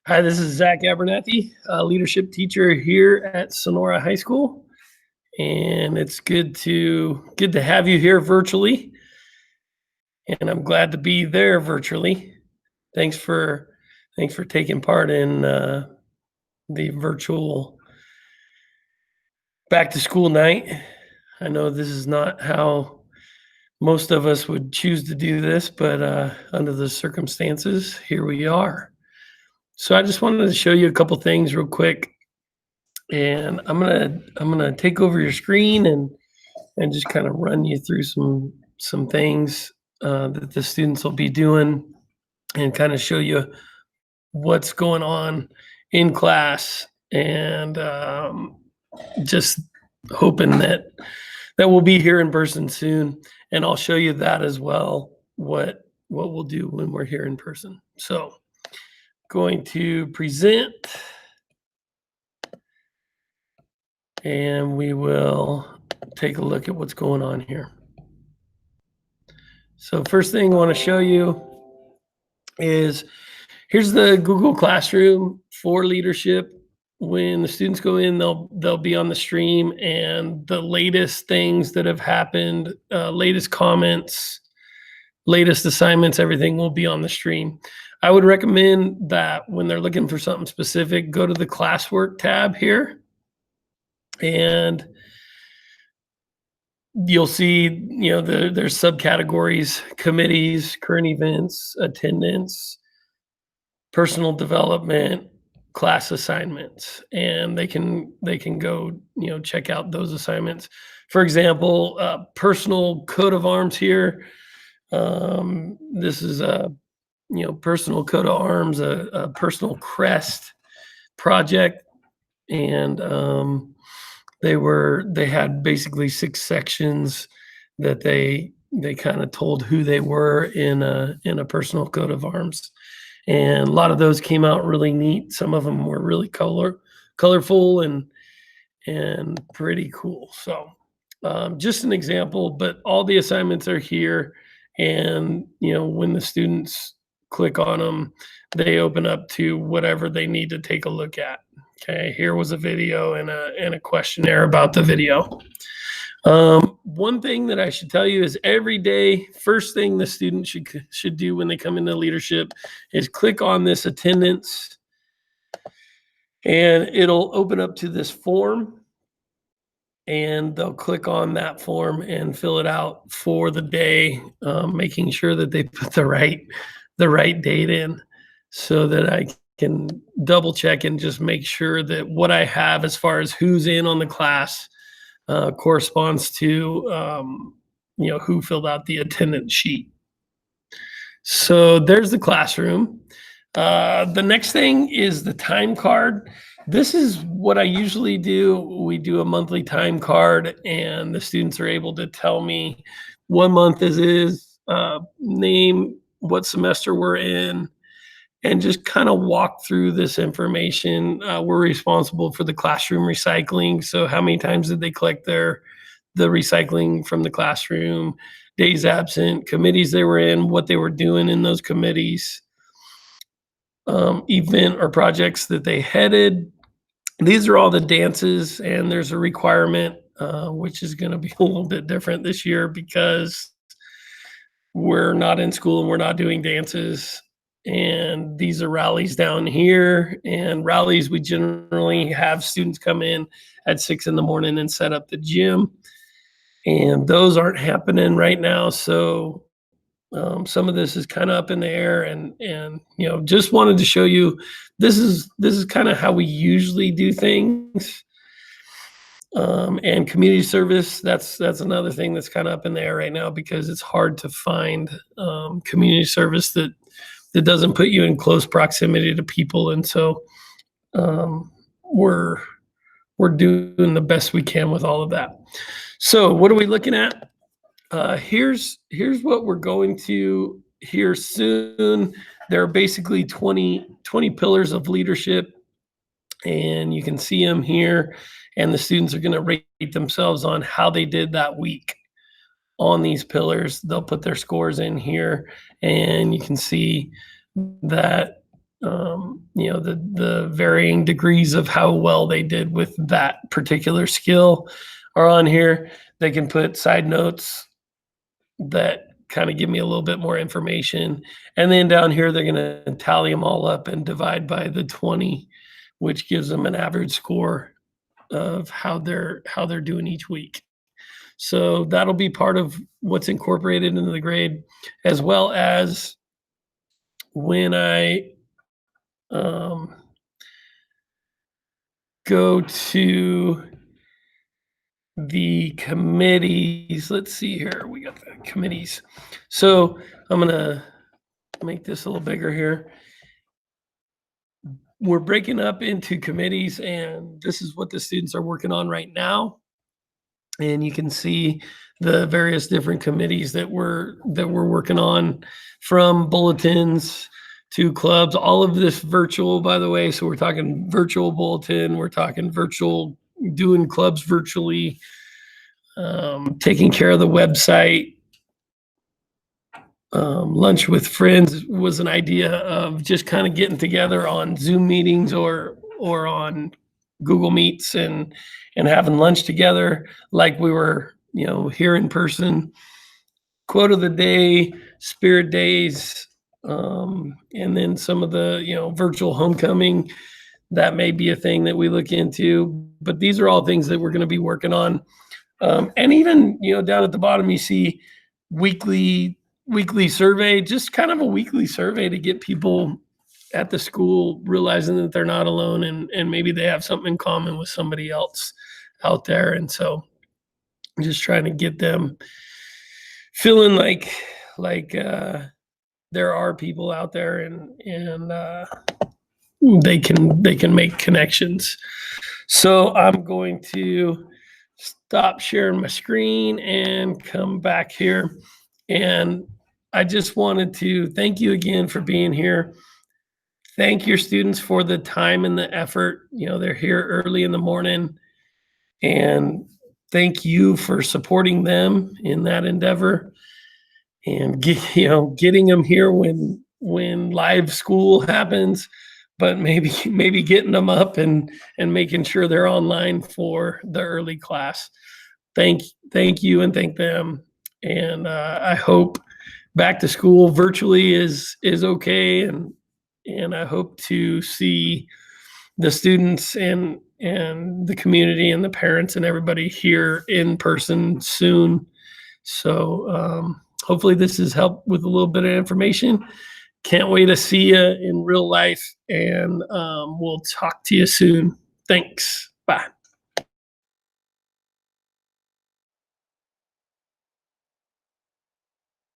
Hi, this is Zach Abernathy, a leadership teacher here at Sonora High School, and it's good to have you here virtually, and I'm glad to be there virtually. Thanks for thanks for taking part in the virtual back to school night. I know this is not how most of us would choose to do this, but under the circumstances, here we are. So I just wanted to show you a couple things real quick, and I'm gonna take over your screen and just kind of run you through some things that the students will be doing and kind of show you what's going on in class and just hoping that we'll be here in person soon, and I'll show you that as well, what we'll do when we're here in person. So going to present, and we will take a look at what's going on here. So first thing I want to show you is here's the Google Classroom for leadership. When the students go in, they'll be on the stream, and the latest things that have happened, latest comments, latest assignments, everything will be on the stream. I would recommend that when they're looking for something specific, go to the classwork tab here, and you'll see, there's subcategories: committees, current events, attendance, personal development, class assignments, and they can go, check out those assignments. For example, personal coat of arms here. This is a personal coat of arms, a personal crest project, and they had basically 6 sections that they kind of told who they were in a personal coat of arms, and a lot of those came out really neat. Some of them were really colorful and pretty cool. So just an example, but all the assignments are here, and when the students click on them, they open up to whatever they need to take a look at. Okay, here was a video and a questionnaire about the video. One thing that I should tell you is every day, first thing the student should do when they come into leadership is click on this attendance, and it'll open up to this form, and they'll click on that form and fill it out for the day, making sure that they put the right date in, so that I can double check and just make sure that what I have as far as who's in on the class corresponds to who filled out the attendance sheet. So there's the classroom. The next thing is the time card. This is what I usually do. We do a monthly time card, and the students are able to tell me what month this is, name, what semester we're in, and just kind of walk through this information. We're responsible for the classroom recycling. So how many times did they collect the recycling from the classroom, days absent, committees they were in, what they were doing in those committees, event or projects that they headed. These are all the dances, and there's a requirement, which is going to be a little bit different this year because we're not in school and we're not doing dances. And these are rallies down here, and rallies, we generally have students come in at 6 in the morning and set up the gym, and those aren't happening right now. So some of this is kind of up in the air, and just wanted to show you this is kind of how we usually do things. And community service, that's another thing that's kind of up in the air right now, because it's hard to find community service that doesn't put you in close proximity to people. And so we're doing the best we can with all of that. So what are we looking at? Here's what we're going to hear soon. There are basically 20 pillars of leadership, and you can see them here, and the students are going to rate themselves on how they did that week on these pillars. They'll put their scores in here, and you can see that the varying degrees of how well they did with that particular skill are on here. They can put side notes that kind of give me a little bit more information. And then down here, they're going to tally them all up and divide by the 20, which gives them an average score of how they're doing each week. So that'll be part of what's incorporated into the grade, as well as when I um, go to the committees. Let's see here. We got the committees. So I'm going to make this a little bigger here. We're breaking up into committees, and this is what the students are working on right now. And you can see the various different committees that we're working on, from bulletins to clubs, all of this virtual, by the way. So we're talking virtual bulletin, we're talking virtual, doing clubs virtually, taking care of the website. Lunch with friends was an idea of just kind of getting together on Zoom meetings or on Google Meets and having lunch together like we were, here in person. Quote of the day, spirit days, and then some of the, virtual homecoming. That may be a thing that we look into, but these are all things that we're going to be working on. And even, down at the bottom, you see weekly survey, just kind of a weekly survey to get people at the school realizing that they're not alone, and maybe they have something in common with somebody else out there. And so I'm just trying to get them feeling like there are people out there, and they can make connections. So I'm going to stop sharing my screen and come back here. And I just wanted to thank you again for being here. Thank your students for the time and the effort. They're here early in the morning, and thank you for supporting them in that endeavor, and getting them here when live school happens, but maybe getting them up and making sure they're online for the early class. Thank you, and thank them. And I hope back to school virtually is okay, and I hope to see the students and the community and the parents and everybody here in person soon. So hopefully this has helped with a little bit of information. Can't wait to see you in real life, and we'll talk to you soon. Thanks. Bye.